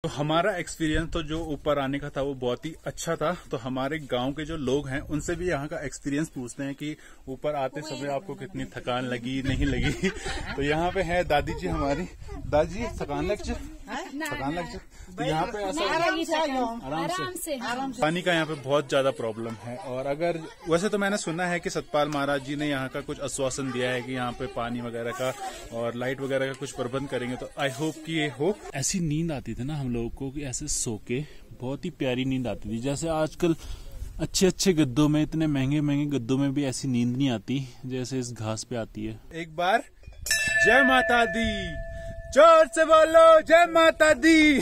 तो हमारा एक्सपीरियंस तो जो ऊपर आने का था वो बहुत ही अच्छा था। तो हमारे गांव के जो लोग हैं उनसे भी यहाँ का एक्सपीरियंस पूछते हैं कि ऊपर आते समय आपको कितनी थकान लगी नहीं लगी। तो यहाँ पे है दादी जी हमारी। दादी थकान लग तो यहाँ पे ऐसा आराम से पानी का यहाँ पे बहुत ज्यादा प्रॉब्लम है। और अगर वैसे तो मैंने सुना है कि सतपाल महाराज जी ने यहाँ का कुछ आश्वासन दिया है कि यहाँ पे पानी वगैरह का और लाइट वगैरह का कुछ प्रबंध करेंगे, तो आई होप कि ये हो। ऐसी नींद आती थी ना हम लोगों को कि ऐसे सो के बहुत ही प्यारी नींद आती थी। जैसे आजकल अच्छे अच्छे गद्दों में, इतने महंगे महंगे गद्दों में भी ऐसी नींद नहीं आती जैसे इस घास पे आती है। एक बार जय माता दी, जोर से बोलो जय माता दी।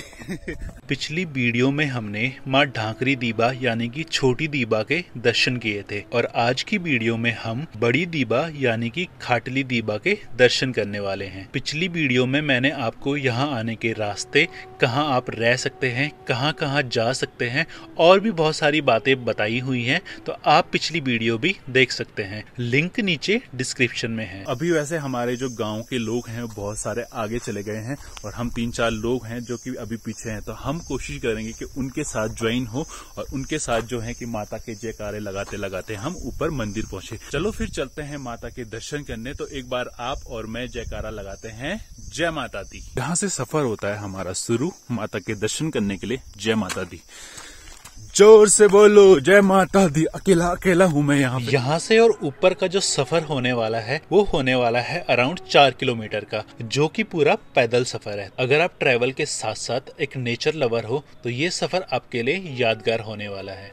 पिछली वीडियो में हमने माँ ढांकरी दीबा यानी कि छोटी दीबा के दर्शन किए थे और आज की वीडियो में हम बड़ी दीबा यानी कि खाटली दीबा के दर्शन करने वाले हैं। पिछली वीडियो में मैंने आपको यहाँ आने के रास्ते, कहाँ आप रह सकते हैं, कहाँ कहाँ जा सकते हैं और भी बहुत सारी बातें बताई हुई हैं, तो आप पिछली वीडियो भी देख सकते हैं। लिंक नीचे डिस्क्रिप्शन में है। अभी वैसे हमारे जो गाँव के लोग हैं बहुत सारे आगे चले गए हैं और हम 3-4 लोग हैं जो कि अभी पीछे हैं। तो हम कोशिश करेंगे कि उनके साथ ज्वाइन हो और उनके साथ जो है कि माता के जयकारे लगाते लगाते हम ऊपर मंदिर पहुंचे। चलो फिर चलते हैं माता के दर्शन करने। तो एक बार आप और मैं जयकारा लगाते हैं, जय माता दी। यहाँ से सफर होता है हमारा शुरू माता के दर्शन करने के लिए। जय माता दी, जोर से बोलो जय माता दी। अकेला अकेला हूँ मैं यहाँ से और ऊपर का जो सफर होने वाला है वो होने वाला है अराउंड 4 किलोमीटर का, जो कि पूरा पैदल सफर है। अगर आप ट्रैवल के साथ साथ एक नेचर लवर हो तो ये सफर आपके लिए यादगार होने वाला है।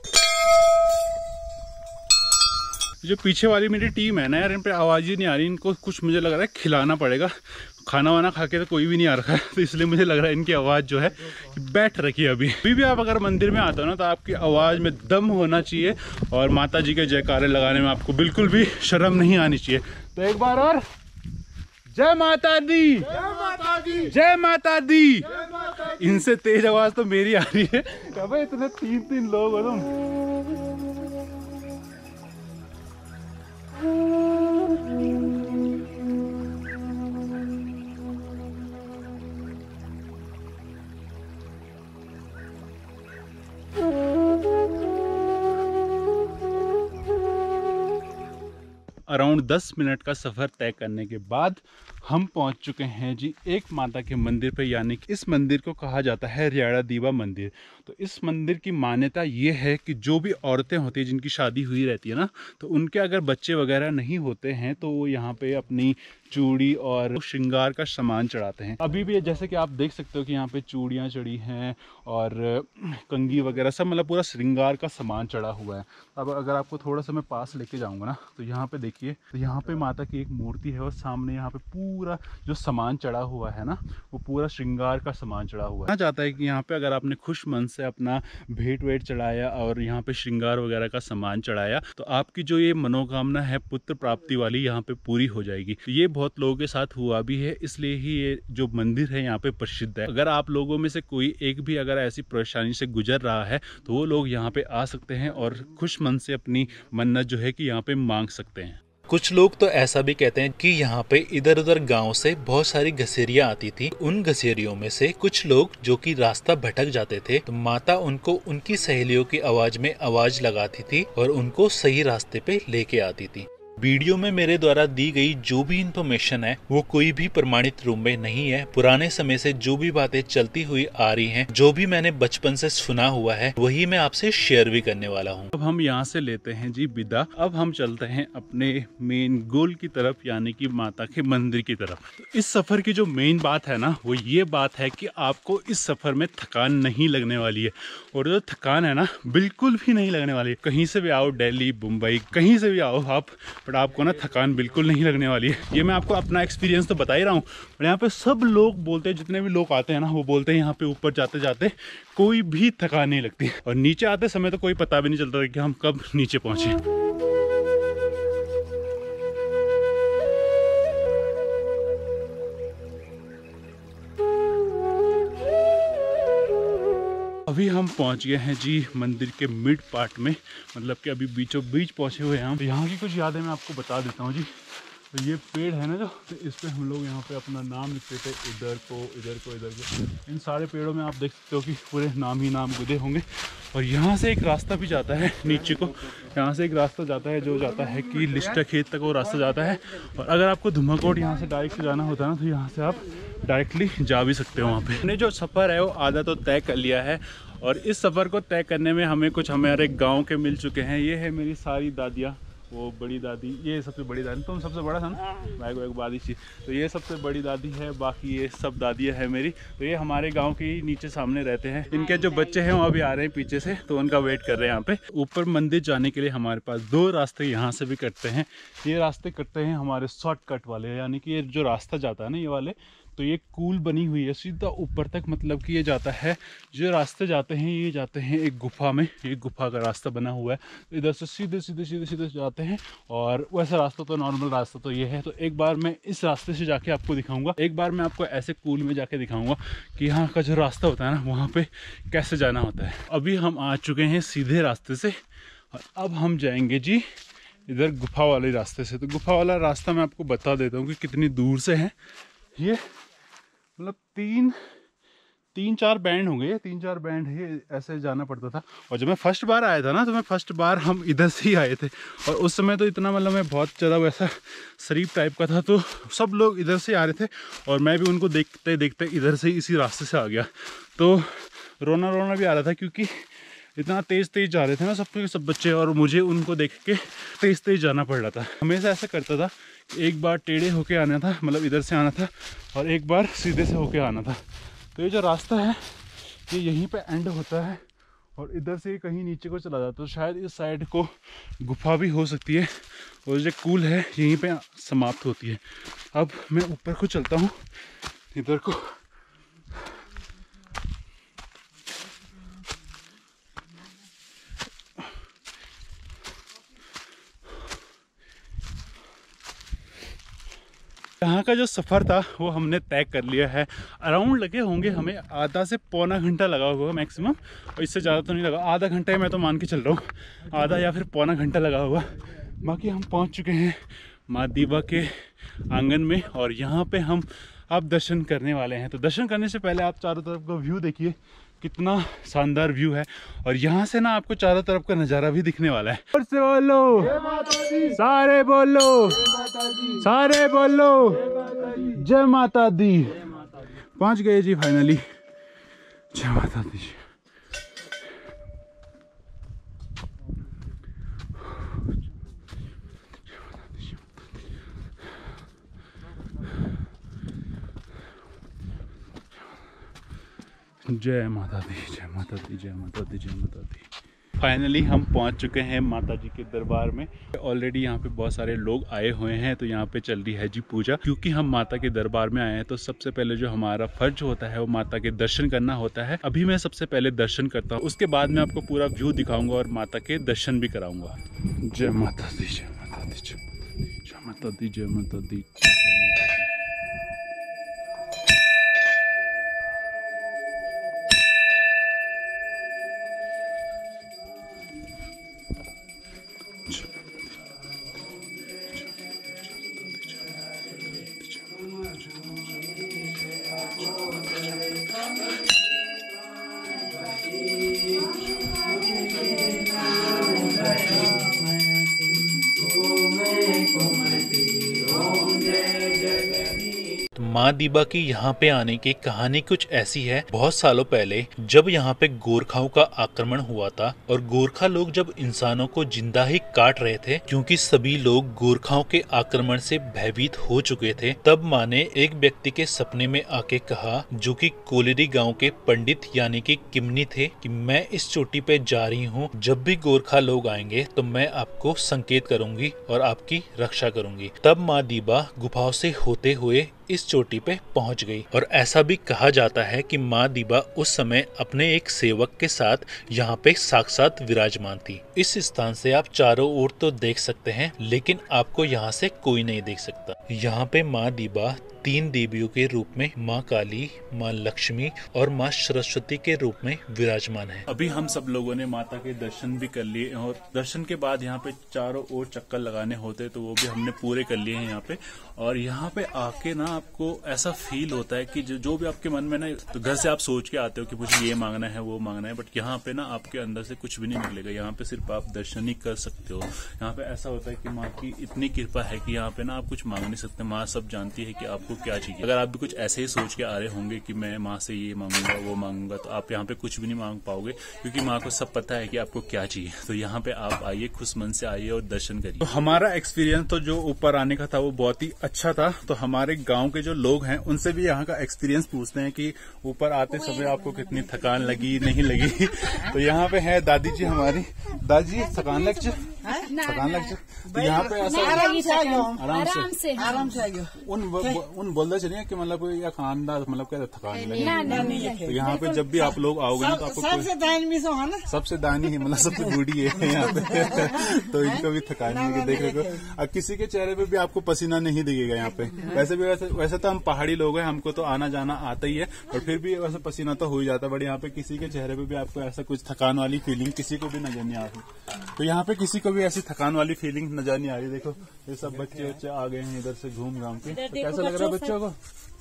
जो पीछे वाली मेरी टीम है ना यार, इन पे आवाज ही नहीं आ रही। इनको कुछ मुझे लग रहा है खिलाना पड़ेगा। खाना वाना खा के तो कोई भी नहीं आ रखा है, तो इसलिए मुझे लग रहा है इनकी आवाज़ जो है बैठ रखी है। अभी भी आप अगर मंदिर में आते हो ना तो आपकी आवाज़ में दम होना चाहिए और माता जी के जयकारे लगाने में आपको बिल्कुल भी शर्म नहीं आनी चाहिए। तो एक बार और जय माता दी, जय माता दी, जय माता दी। इनसे तेज आवाज़ तो मेरी आ रही है। अब इतने 3-3 लोग हो तुम। अराउंड 10 मिनट का सफ़र तय करने के बाद हम पहुंच चुके हैं जी एक माता के मंदिर पे, यानी कि इस मंदिर को कहा जाता है रियाड़ा दीबा मंदिर। तो इस मंदिर की मान्यता ये है कि जो भी औरतें होती हैं जिनकी शादी हुई रहती है ना, तो उनके अगर बच्चे वगैरह नहीं होते हैं तो वो यहाँ पे अपनी चूड़ी और श्रृंगार का सामान चढ़ाते हैं। अभी भी जैसे कि आप देख सकते हो कि यहाँ पे चूड़ियाँ चढ़ी हैं और कंघी वगैरह सब, मतलब पूरा श्रृंगार का सामान चढ़ा हुआ है। अब अगर आपको थोड़ा सा मैं पास लेके जाऊँगा ना तो यहाँ पे देखिए, तो यहाँ पे माता की एक मूर्ति है और सामने यहाँ पे पूरा जो सामान चढ़ा हुआ है ना वो पूरा श्रृंगार का सामान चढ़ा हुआ है। कहा जाता है कि यहाँ पे अगर आपने खुश मन से अपना भेंट वेट चढ़ाया और यहाँ पे श्रृंगार वगैरह का सामान चढ़ाया तो आपकी जो ये मनोकामना है पुत्र प्राप्ति वाली यहाँ पे पूरी हो जाएगी। तो ये बहुत लोगों के साथ हुआ भी है, इसलिए ही ये जो मंदिर है यहाँ पे प्रसिद्ध है। अगर आप लोगों में से कोई एक भी अगर ऐसी परेशानी से गुजर रहा है तो वो लोग यहाँ पे आ सकते हैं और खुश मन से अपनी मन्नत जो है कि यहाँ पे मांग सकते हैं। कुछ लोग तो ऐसा भी कहते हैं कि यहाँ पे इधर उधर गांव से बहुत सारी घसेरियां आती थी। उन घसेरियों में से कुछ लोग जो कि रास्ता भटक जाते थे तो माता उनको उनकी सहेलियों की आवाज में आवाज लगाती थी और उनको सही रास्ते पे लेके आती थी। वीडियो में मेरे द्वारा दी गई जो भी इंफॉर्मेशन है वो कोई भी प्रमाणित रूप में नहीं है। पुराने समय से जो भी बातें चलती हुई आ रही हैं, जो भी मैंने बचपन से सुना हुआ है, वही मैं आपसे शेयर भी करने वाला हूँ। अब हम यहाँ से लेते हैं जी विदा। अब हम चलते हैं अपने मेन गोल की तरफ, यानी कि माता के मंदिर की तरफ। तो इस सफर की जो मेन बात है ना वो ये बात है कि आपको इस सफर में थकान नहीं लगने वाली है। और जो थकान है ना बिल्कुल भी नहीं लगने वाली है। कहीं से भी आओ, दिल्ली, मुंबई, कहीं से भी आओ आप, बट आपको ना थकान बिल्कुल नहीं लगने वाली है। ये मैं आपको अपना एक्सपीरियंस तो बता ही रहा हूँ। और यहाँ पे सब लोग बोलते हैं, जितने भी लोग आते हैं ना वो बोलते हैं यहाँ पे ऊपर जाते जाते कोई भी थकान नहीं लगती और नीचे आते समय तो कोई पता भी नहीं चलता कि हम कब नीचे पहुँचे। अभी हम पहुंच गए हैं जी मंदिर के मिड पार्ट में, मतलब कि अभी बीचों बीच पहुंचे हुए हैं हम। यहाँ की कुछ यादें मैं आपको बता देता हूँ जी। तो ये पेड़ है ना जो, तो इस पे हम लोग यहाँ पे अपना नाम लिखते थे, इधर को इधर को इधर को। इन सारे पेड़ों में आप देख सकते हो कि पूरे नाम ही नाम गुदे होंगे। और यहाँ से एक रास्ता भी जाता है नीचे को, यहाँ से एक रास्ता जाता है जो जाता है कि लिस्टा खेत तक वो रास्ता जाता है। और अगर आपको धुमाकोट यहाँ से डायरेक्ट जाना होता है ना, तो यहाँ से आप डायरेक्टली जा भी सकते हो वहाँ पे। हमने जो सफ़र है वो आधा तो तय कर लिया है, और इस सफ़र को तय करने में हमें कुछ हमारे गाँव के मिल चुके हैं। ये है मेरी सारी दादियाँ, वो बड़ी दादी, ये सबसे बड़ी दादी, तुम सबसे बड़ा था ना भाई को एक बादी थी, तो ये सबसे बड़ी दादी है, बाकी ये सब दादियाँ है मेरी। तो ये हमारे गांव के ही नीचे सामने रहते हैं। इनके जो बच्चे हैं वो अभी आ रहे हैं पीछे से, तो उनका वेट कर रहे हैं यहाँ पे। ऊपर मंदिर जाने के लिए हमारे पास 2 रास्ते यहाँ से भी कटते हैं। ये रास्ते कटते हैं हमारे शॉर्टकट वाले, यानी कि ये जो रास्ता जाता है ना ये वाले, तो ये कूल बनी हुई है सीधा ऊपर तक, मतलब कि ये जाता है, जो रास्ते जाते हैं ये जाते हैं एक गुफा में, एक गुफा का रास्ता बना हुआ है। तो इधर से सीधे सीधे सीधे सीधे जाते हैं। और वैसा रास्ता तो नॉर्मल रास्ता तो ये है। तो एक बार मैं इस रास्ते से जाके आपको दिखाऊंगा, एक बार मैं आपको ऐसे कूल में जाके दिखाऊंगा कि यहाँ का जो रास्ता होता है ना वहाँ पे कैसे जाना होता है। अभी हम आ चुके हैं सीधे रास्ते से, और अब हम जाएंगे जी इधर गुफा वाले रास्ते से। तो गुफा वाला रास्ता मैं आपको बता देता हूँ कि कितनी दूर से है। ये मतलब 3-4 बैंड होंगे, 3-4 बैंड ही ऐसे जाना पड़ता था। और जब मैं फर्स्ट बार आया था ना, तो मैं फर्स्ट बार हम इधर से ही आए थे, और उस समय तो इतना मतलब मैं बहुत ज़्यादा वैसा शरीफ टाइप का था, तो सब लोग इधर से आ रहे थे, और मैं भी उनको देखते देखते इधर से इसी रास्ते से आ गया। तो रोना रोना भी आ रहा था, क्योंकि इतना तेज़ तेज़ जा रहे थे ना सब बच्चे, और मुझे उनको देख के तेज़ तेज़ जाना पड़ रहा था। हमेशा ऐसा करता था, एक बार टेढ़े होके आना था, मतलब इधर से आना था, और एक बार सीधे से होके आना था। तो ये जो रास्ता है ये यहीं पे एंड होता है, और इधर से कहीं नीचे को चला जाता है। तो शायद इस साइड को गुफा भी हो सकती है, और जो कूल है यहीं पे समाप्त होती है। अब मैं ऊपर को चलता हूँ, इधर को। यहाँ का जो सफ़र था वो हमने तय कर लिया है। अराउंड लगे होंगे हमें आधा से पौना घंटा लगा होगा मैक्सिमम, और इससे ज़्यादा तो नहीं लगा। आधा घंटा ही मैं तो मान के चल रहा हूँ, आधा या फिर पौना घंटा लगा होगा। बाकी हम पहुँच चुके हैं माँ दीबा के आंगन में, और यहाँ पे हम अब दर्शन करने वाले हैं। तो दर्शन करने से पहले आप चारों तरफ का व्यू देखिए, कितना शानदार व्यू है। और यहाँ से ना आपको चारों तरफ का नज़ारा भी दिखने वाला है। और से बोलो, सारे बोलो, सारे बोलो, जय माता दी। पहुँच गए जी फाइनली, जय माता दी। जय माता दी, जय माता दी, जय माता दी, जय माता दी। फाइनली हम पहुंच चुके हैं माता जी के दरबार में। ऑलरेडी यहाँ पे बहुत सारे लोग आए हुए हैं, तो यहाँ पे चल रही है जी पूजा। क्योंकि हम माता के दरबार में आए हैं, तो सबसे पहले जो हमारा फर्ज होता है वो माता के दर्शन करना होता है। अभी मैं सबसे पहले दर्शन करता हूँ, उसके बाद मैं आपको पूरा व्यू दिखाऊंगा और माता के दर्शन भी कराऊंगा। जय माता दी, जय माता दी, जय माता दी, जय माता दी। माँ दीबा की यहाँ पे आने की कहानी कुछ ऐसी है। बहुत सालों पहले जब यहाँ पे गोरखाओं का आक्रमण हुआ था, और गोरखा लोग जब इंसानों को जिंदा ही काट रहे थे, क्योंकि सभी लोग गोरखाओं के आक्रमण से भयभीत हो चुके थे, तब माँ ने एक व्यक्ति के सपने में आके कहा, जो कि कोलेरी गांव के पंडित यानी कि किमनी थे, कि मैं इस चोटी पे जा रही हूँ, जब भी गोरखा लोग आएंगे तो मैं आपको संकेत करूंगी और आपकी रक्षा करूंगी। तब माँ दीबा गुफाओं से होते हुए इस चोटी पे पहुंच गई। और ऐसा भी कहा जाता है कि माँ दीबा उस समय अपने एक सेवक के साथ यहाँ पे साक्षात विराजमान थी। इस स्थान से आप चारों ओर तो देख सकते हैं, लेकिन आपको यहाँ से कोई नहीं देख सकता। यहाँ पे माँ दीबा 3 देवियों के रूप में माँ काली, माँ लक्ष्मी और माँ सरस्वती के रूप में विराजमान है। अभी हम सब लोगों ने माता के दर्शन भी कर लिए और दर्शन के बाद यहाँ पे चारों ओर चक्कर लगाने होते तो वो भी हमने पूरे कर लिए हैं यहाँ पे। और यहाँ पे आके ना आपको ऐसा फील होता है कि जो भी आपके मन में ना, तो घर से आप सोच के आते हो कि मुझे ये मांगना है वो मांगना है, बट यहाँ पे ना आपके अंदर से कुछ भी नहीं निकलेगा। यहाँ पे सिर्फ आप दर्शन ही कर सकते हो। यहाँ पे ऐसा होता है कि माँ की इतनी कृपा है कि यहाँ पे ना आप कुछ मांग नहीं सकते। माँ सब जानती है कि आपको क्या चाहिए। अगर आप भी कुछ ऐसे ही सोच के आ रहे होंगे कि मैं माँ से ये मांगूंगा वो मांगूंगा, तो आप यहाँ पे कुछ भी नहीं मांग पाओगे, क्योंकि माँ को सब पता है कि आपको क्या चाहिए। तो यहाँ पे आप आइए, खुश मन से आइए और दर्शन करिए। तो हमारा एक्सपीरियंस तो जो ऊपर आने का था वो बहुत ही अच्छा था। तो हमारे गांव के जो लोग हैं उनसे भी यहाँ का एक्सपीरियंस पूछते हैं कि ऊपर आते समय आपको कितनी थकान लगी नहीं लगी। तो यहाँ पे है दादी जी हमारी। दादी थकान लग तो यहाँ पे ऐसा आराम से उन बोलते चलिए कि मतलब या खानदार मतलब क्या थकान लगी। तो यहाँ पे जब भी आप लोग आओगे ना तो आपको सबसे दानी है, मतलब सबसे बूढ़ी है यहाँ पे। तो इनको भी थकान नहीं है, देख रहे हो। अब किसी के चेहरे पे भी आपको पसीना नहीं दिखेगा यहाँ पे। वैसे तो हम पहाड़ी लोग हैं, हमको तो आना जाना आता ही है, और फिर भी वैसे पसीना तो हो ही जाता है। बट यहाँ पे किसी के चेहरे पे भी आपको ऐसा कुछ थकान वाली फीलिंग किसी को भी नजर नहीं आ रही। तो यहाँ पे किसी को भी ऐसी थकान वाली फीलिंग नजर नहीं आ रही। देखो ये सब बच्चे आ गए हैं इधर से घूम घाम के। तो कैसा लग रहा है बच्चों को?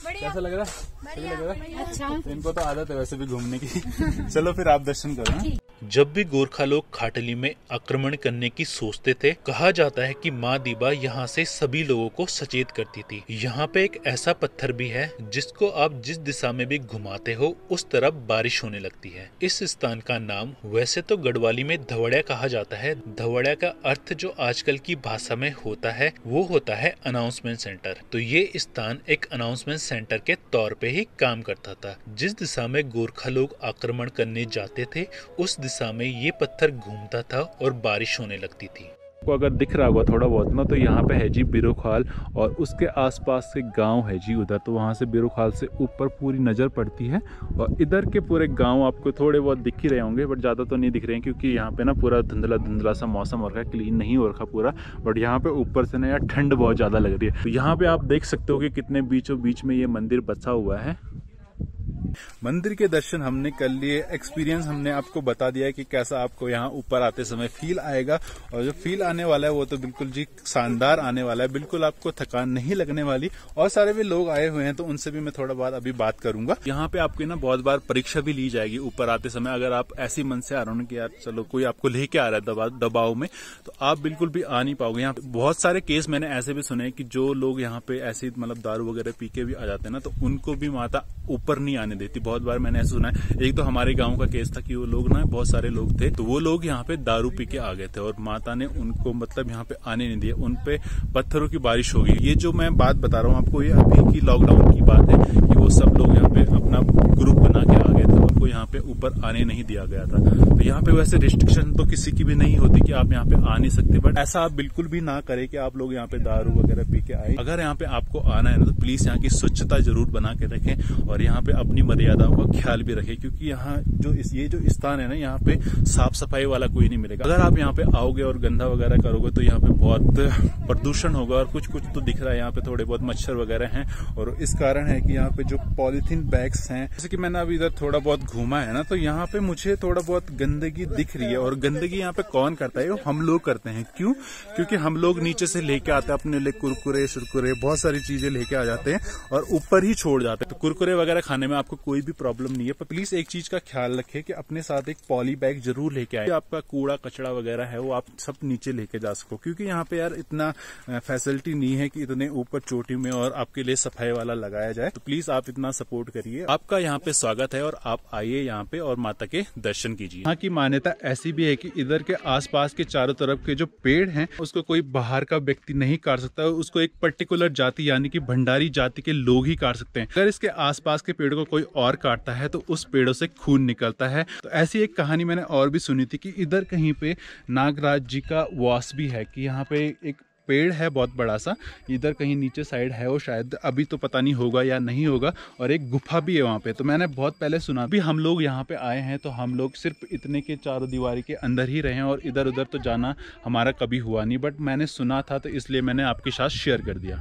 कैसा लग रहा है? अच्छा। इनको तो आदत है वैसे भी घूमने की। चलो फिर आप दर्शन करो। जब भी गोरखा लोग खाटली में आक्रमण करने की सोचते थे, कहा जाता है कि माँ दीबा यहाँ से सभी लोगों को सचेत करती थी। यहाँ पे एक ऐसा पत्थर भी है जिसको आप जिस दिशा में भी घुमाते हो उस तरफ बारिश होने लगती है। इस स्थान का नाम वैसे तो गढ़वाली में धवड़िया कहा जाता है। धवड़िया का अर्थ जो आजकल की भाषा में होता है वो होता है अनाउंसमेंट सेंटर। तो ये स्थान एक अनाउंसमेंट सेंटर के तौर पे ही काम करता था। जिस दिशा में गोरखा लोग आक्रमण करने जाते थे उस दिशा में ये पत्थर घूमता था और बारिश होने लगती थी। को अगर दिख रहा होगा थोड़ा बहुत ना, तो यहाँ पे है जी बिरुखाल और उसके आसपास के गांव है जी उधर। तो वहाँ से बिरुखाल से ऊपर पूरी नज़र पड़ती है और इधर के पूरे गांव आपको थोड़े बहुत दिख ही रहे होंगे, बट ज़्यादा तो नहीं दिख रहे हैं क्योंकि यहाँ पे ना पूरा धुंधला धुंधला सा मौसम हो रखा है, क्लीन नहीं हो रखा पूरा। बट यहाँ पे ऊपर से ना यार ठंड बहुत ज़्यादा लग रही है। तो यहाँ पे आप देख सकते हो कि कितने बीचों बीच में ये मंदिर बसा हुआ है। मंदिर के दर्शन हमने कर लिए, एक्सपीरियंस हमने आपको बता दिया है कि कैसा आपको यहाँ ऊपर आते समय फील आएगा। और जो फील आने वाला है वो तो बिल्कुल जी शानदार आने वाला है, बिल्कुल आपको थकान नहीं लगने वाली। और सारे भी लोग आए हुए हैं तो उनसे भी मैं थोड़ा बाद अभी बात करूंगा। यहाँ पे आपकी ना बहुत बार परीक्षा भी ली जाएगी ऊपर आते समय। अगर आप ऐसी मन से आ रहे हो कि यार चलो कोई आपको लेके आ रहा है दबाव में, तो आप बिल्कुल भी आ नहीं पाओगे। यहाँ बहुत सारे केस मैंने ऐसे भी सुने कि जो लोग यहाँ पे ऐसे मतलब दारू वगैरह पी के भी आ जाते हैं ना, तो उनको भी माता ऊपर नहीं आने देती। बहुत बार मैंने ऐसा सुना है। एक तो हमारे गांव का केस था कि वो लोग ना बहुत सारे लोग थे, तो वो लोग यहाँ पे दारू पी के आ गए थे और माता ने उनको मतलब यहाँ पे आने नहीं दिया। उन पे पत्थरों की बारिश हो गई। ये जो मैं बात बता रहा हूँ आपको, ये अभी की लॉकडाउन की बात है कि वो सब लोग यहाँ पे अपना ग्रुप बना के आ गए थे, उनको यहाँ पे ऊपर आने नहीं दिया गया था। तो यहाँ पे वैसे रिस्ट्रिक्शन तो किसी की भी नहीं होती कि आप यहाँ पे आ नहीं सकते, बट ऐसा आप बिल्कुल भी ना करें कि आप लोग यहाँ पे दारू वगैरह पी के आए। अगर यहाँ पे आपको आना है ना तो प्लीज यहाँ की स्वच्छता जरूर बना के रखें और यहाँ पे अपनी मर्यादाओं का ख्याल भी रखें, क्योंकि यहाँ ये जो स्थान है ना, यहाँ पे साफ सफाई वाला कोई नहीं मिलेगा। अगर आप यहाँ पे आओगे और गंदा वगैरह करोगे तो यहाँ पे बहुत प्रदूषण होगा। और कुछ तो दिख रहा है यहाँ पे थोड़े बहुत मच्छर वगैरह हैं, और इस कारण है कि यहाँ पे जो पॉलीथीन बैग्स हैं, जैसे कि मैंने अभी इधर थोड़ा बहुत घूमा है ना, तो यहाँ पे मुझे थोड़ा बहुत गंदगी दिख रही है। और गंदगी यहाँ पे कौन करता है? हम लोग करते हैं। क्यों? क्योंकि हम लोग नीचे से लेके आते हैं अपने लिए कुरकुरे शुरकुरे बहुत सारी चीजें लेके आ जाते हैं और ऊपर ही छोड़ जाते हैं। तो कुरकुरे वगैरह खाने में आपको कोई भी प्रॉब्लम नहीं है, पर प्लीज एक चीज का ख्याल रखें कि अपने साथ एक पॉली बैग जरूर लेके आए। आपका कूड़ा कचड़ा वगैरह है वो आप सब नीचे लेके जा सको, क्योंकि यहाँ पे यार इतना फैसिलिटी नहीं है कि इतने ऊपर चोटी में और आपके लिए सफाई वाला लगाया जाए। तो प्लीज आप इतना सपोर्ट करिए। आपका यहाँ पे स्वागत है और आप आइए यहाँ पे और माता के दर्शन कीजिए। यहाँ की मान्यता ऐसी भी है कि इधर के आसपास के चारों तरफ के जो पेड़ हैं उसको कोई बाहर का व्यक्ति नहीं काट सकता, उसको एक पर्टिकुलर जाति यानी कि भंडारी जाति के लोग ही काट सकते हैं। अगर इसके आसपास के पेड़ को कोई और काटता है तो उस पेड़ों से खून निकलता है। तो ऐसी एक कहानी मैंने और भी सुनी थी कि इधर कहीं पे नागराज जी का वास भी है, कि यहाँ पे एक पेड़ है बहुत बड़ा सा, इधर कहीं नीचे साइड है वो, शायद अभी तो पता नहीं होगा या नहीं होगा, और एक गुफा भी है वहाँ पे। तो मैंने बहुत पहले सुना। अभी हम लोग यहाँ पे आए हैं तो हम लोग सिर्फ इतने के चारों दीवारी के अंदर ही रहे हैं और इधर उधर तो जाना हमारा कभी हुआ नहीं, बट मैंने सुना था तो इसलिए मैंने आपके साथ शेयर कर दिया।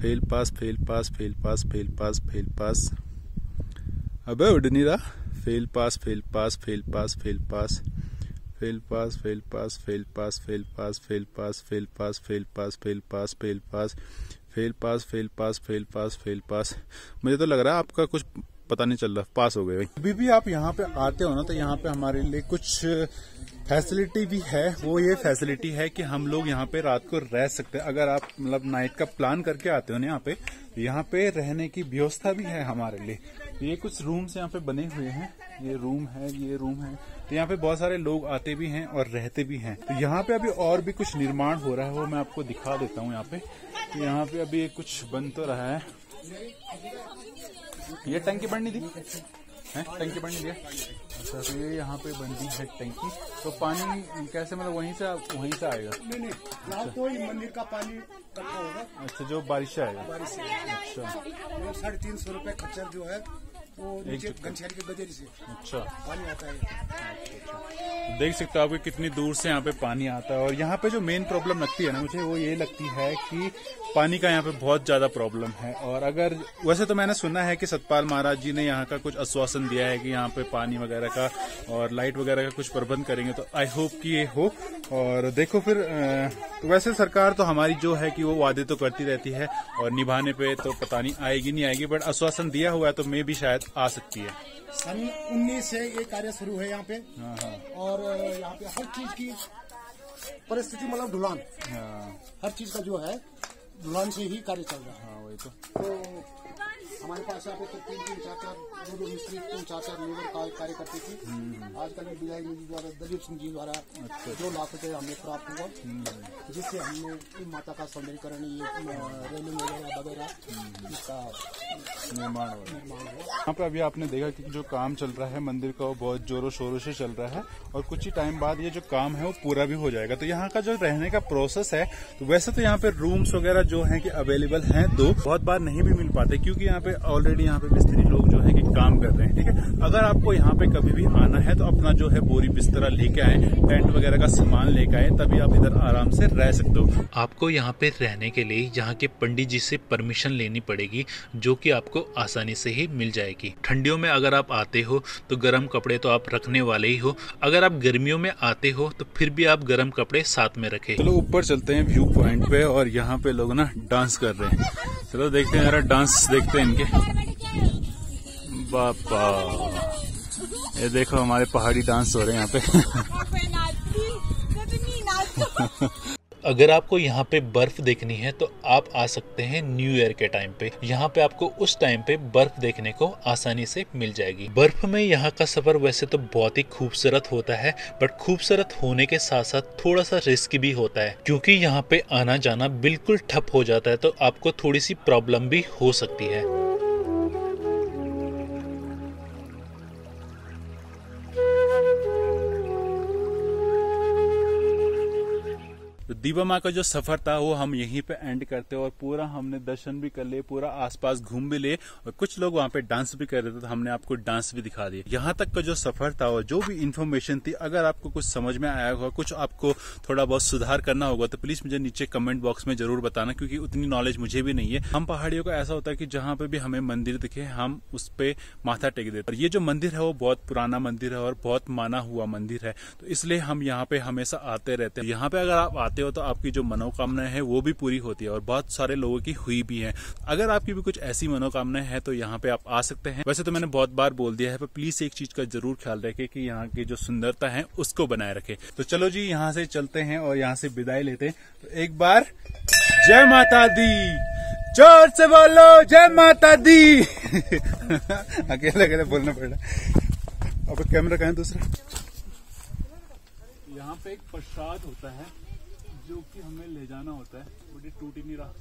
Fail pass fail pass fail pass fail pass fail pass, अबे उड़ नहीं रहा। Fail pass fail pass fail pass fail pass fail pass fail pass fail pass fail pass fail pass fail pass fail pass fail pass fail pass fail pass fail pass fail pass fail pass. मुझे तो लग रहा है आपका कुछ पता नहीं चल रहा, पास हो गए भाई। अभी भी आप यहाँ पे आते हो ना तो यहाँ पे हमारे लिए कुछ फैसिलिटी भी है। वो ये फैसिलिटी है कि हम लोग यहाँ पे रात को रह सकते हैं। अगर आप मतलब नाइट का प्लान करके आते हो ना यहाँ पे रहने की व्यवस्था भी है हमारे लिए। ये कुछ रूम्स यहाँ पे बने हुए हैं, ये रूम है, ये रूम है। तो यहाँ पे बहुत सारे लोग आते भी हैं और रहते भी हैं। तो यहाँ पे अभी और भी कुछ निर्माण हो रहा है, वो मैं आपको दिखा देता हूँ। यहाँ पे तो यहाँ पे अभी कुछ बन तो रहा है। ये टंकी बननी थी है, टंकी बननी दिया। अच्छा तो ये यहाँ पे बन दी है टंकी। तो पानी कैसे मतलब वहीं से आएगा? नहीं तो ही मंदिर का पानी इकट्ठा होगा। अच्छा जो बारिश से आएगा। बारिश से। अच्छा 350 रुपए खच्चर जो है वो नीचे घनश्याम के गदेरी से अच्छा पानी आता है। तो देख सकते हो आप कितनी दूर से यहाँ पे पानी आता है। और यहाँ पे जो मेन प्रॉब्लम लगती है ना मुझे, वो ये लगती है कि पानी का यहाँ पे बहुत ज्यादा प्रॉब्लम है। और अगर वैसे तो मैंने सुना है कि सतपाल महाराज जी ने यहाँ का कुछ आश्वासन दिया है कि यहाँ पे पानी वगैरह का और लाइट वगैरह का कुछ प्रबंध करेंगे, तो आई होप कि ये हो। और देखो फिर तो वैसे सरकार तो हमारी जो है कि वो वादे तो करती रहती है और निभाने पे तो पता नहीं आएगी नहीं आएगी, बट आश्वासन दिया हुआ है तो मैं भी शायद आ सकती है। सन 19 से ये कार्य शुरू है यहाँ पे। और यहाँ पे हर चीज की परिस्थिति मतलब ढुलान, हर चीज का जो है ढुलान से ही कार्य चल रहा है। हाँ वही तो हमारे पास यहाँ पे तो 3-3, 4-4 दो मिस्त्री 3-4 लेबर कार्य करती थी। आजकल विधायक जी द्वारा, दलीप सिंह जी द्वारा 2 लाख रुपए हमें प्राप्त हुआ, जिससे हमने माता का सौंदर्यीकरण, ये रेलिंग वगैरह इसका निर्माण हुआ। यहाँ पे अभी आपने देखा कि जो काम चल रहा है मंदिर का वो बहुत जोरों शोरों से चल रहा है और कुछ ही टाइम बाद ये जो काम है वो पूरा भी हो जाएगा। तो यहाँ का जो रहने का प्रोसेस है, तो वैसे तो यहाँ पे रूम्स वगैरह जो है कि अवेलेबल हैं, तो बहुत बार नहीं भी मिल पाते क्योंकि यहाँ पे ऑलरेडी यहाँ पे मिस्त्री लोग जो है कि काम कर रहे हैं। ठीक है, अगर आपको यहाँ पे कभी भी आना है तो अपना जो है बोरी बिस्तरा लेके आए, टेंट वगैरह का सामान लेके आए, तभी आप इधर आराम से रह सकते हो। आपको यहाँ पे रहने के लिए यहाँ के पंडित जी से परमिशन लेनी पड़ेगी, जो कि आपको आसानी से ही मिल जाएगी। ठंडियों में अगर आप आते हो तो गर्म कपड़े तो आप रखने वाले ही हो, अगर आप गर्मियों में आते हो तो फिर भी आप गर्म कपड़े साथ में रखें। चलो ऊपर चलते हैं व्यू पॉइंट पे और यहाँ पे लोग ना डांस कर रहे हैं। चलो देखते हैं जरा डांस देखते हैं इनके। बापा ये देखो हमारे पहाड़ी डांस हो रहे हैं यहाँ पे। अगर आपको यहाँ पे बर्फ देखनी है तो आप आ सकते हैं न्यू ईयर के टाइम पे। यहाँ पे आपको उस टाइम पे बर्फ देखने को आसानी से मिल जाएगी। बर्फ में यहाँ का सफर वैसे तो बहुत ही खूबसूरत होता है, बट खूबसूरत होने के साथ साथ थोड़ा सा रिस्क भी होता है, क्योंकि यहाँ पे आना जाना बिल्कुल ठप हो जाता है, तो आपको थोड़ी सी प्रॉब्लम भी हो सकती है। दीबा माँ का जो सफर था वो हम यहीं पे एंड करते और पूरा हमने दर्शन भी कर लिए, पूरा आसपास घूम भी लिए और कुछ लोग वहाँ पे डांस भी कर रहे थे तो हमने आपको डांस भी दिखा दिया। यहाँ तक का जो सफर था और जो भी इन्फॉर्मेशन थी, अगर आपको कुछ समझ में आया होगा, कुछ आपको थोड़ा बहुत सुधार करना होगा तो प्लीज मुझे नीचे कमेंट बॉक्स में जरूर बताना, क्योंकि उतनी नॉलेज मुझे भी नहीं है। हम पहाड़ियों का ऐसा होता है कि जहाँ पे भी हमें मंदिर दिखे हम उस पे माथा टेक देते। और ये जो मंदिर है वो बहुत पुराना मंदिर है और बहुत माना हुआ मंदिर है, तो इसलिए हम यहाँ पे हमेशा आते रहते हैं। यहाँ पे अगर आप आते हो तो आपकी जो मनोकामनाएं हैं वो भी पूरी होती है और बहुत सारे लोगों की हुई भी है। अगर आपकी भी कुछ ऐसी मनोकामनाएं हैं तो यहाँ पे आप आ सकते हैं। वैसे तो मैंने बहुत बार बोल दिया है, पर प्लीज एक चीज का जरूर ख्याल रखें कि यहाँ की जो सुंदरता है उसको बनाए रखें। तो चलो जी यहाँ से चलते हैं और यहाँ से विदाई लेते हैं। तो एक बार जय माता दी, जोर से बोलो जय माता दी। अकेले अकेले बोलना पड़ रहा। अब कैमरा कहाँ है दूसरा। यहाँ पे एक प्रसाद होता है जो कि हमें ले जाना होता है, बड़ी टूट ही नहीं रहा।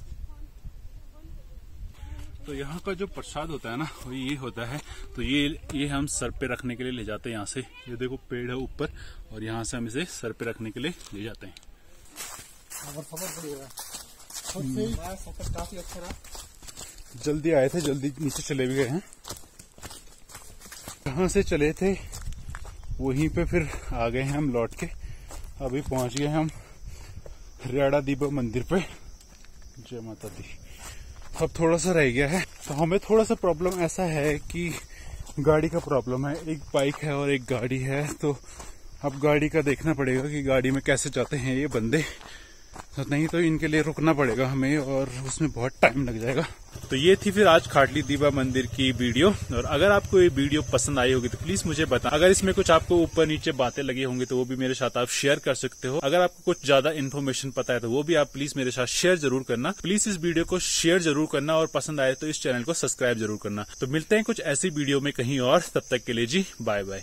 तो यहाँ का जो प्रसाद होता है ना वो ये होता है, तो ये हम सर पे रखने के लिए ले जाते हैं। यहाँ से ये देखो पेड़ है ऊपर और यहाँ से हम इसे सर पे रखने के लिए ले जाते हैं। काफी अच्छा रहा, जल्दी आए थे, जल्दी नीचे चले भी गए हैं। कहाँ से चले थे वहीं पे फिर आ गए हैं हम लौट के। अभी पहुंच गए हम रियाड़ा दीबा मंदिर पे। जय माता दी। अब थोड़ा सा रह गया है। तो हमें थोड़ा सा प्रॉब्लम ऐसा है कि गाड़ी का प्रॉब्लम है, एक बाइक है और एक गाड़ी है। तो अब गाड़ी का देखना पड़ेगा कि गाड़ी में कैसे जाते हैं ये बंदे, तो नहीं तो इनके लिए रुकना पड़ेगा हमें और उसमें बहुत टाइम लग जाएगा। तो ये थी फिर आज खाटली दीबा मंदिर की वीडियो। और अगर आपको ये वीडियो पसंद आई होगी तो प्लीज मुझे बता। अगर इसमें कुछ आपको ऊपर नीचे बातें लगी होंगी तो वो भी मेरे साथ आप शेयर कर सकते हो। अगर आपको कुछ ज्यादा इन्फॉर्मेशन पता है तो वो भी आप प्लीज मेरे साथ शेयर जरूर करना। प्लीज इस वीडियो को शेयर जरूर करना और पसंद आए तो इस चैनल को सब्सक्राइब जरूर करना। तो मिलते हैं कुछ ऐसी वीडियो में कहीं और, तब तक के लिए जी बाय बाय।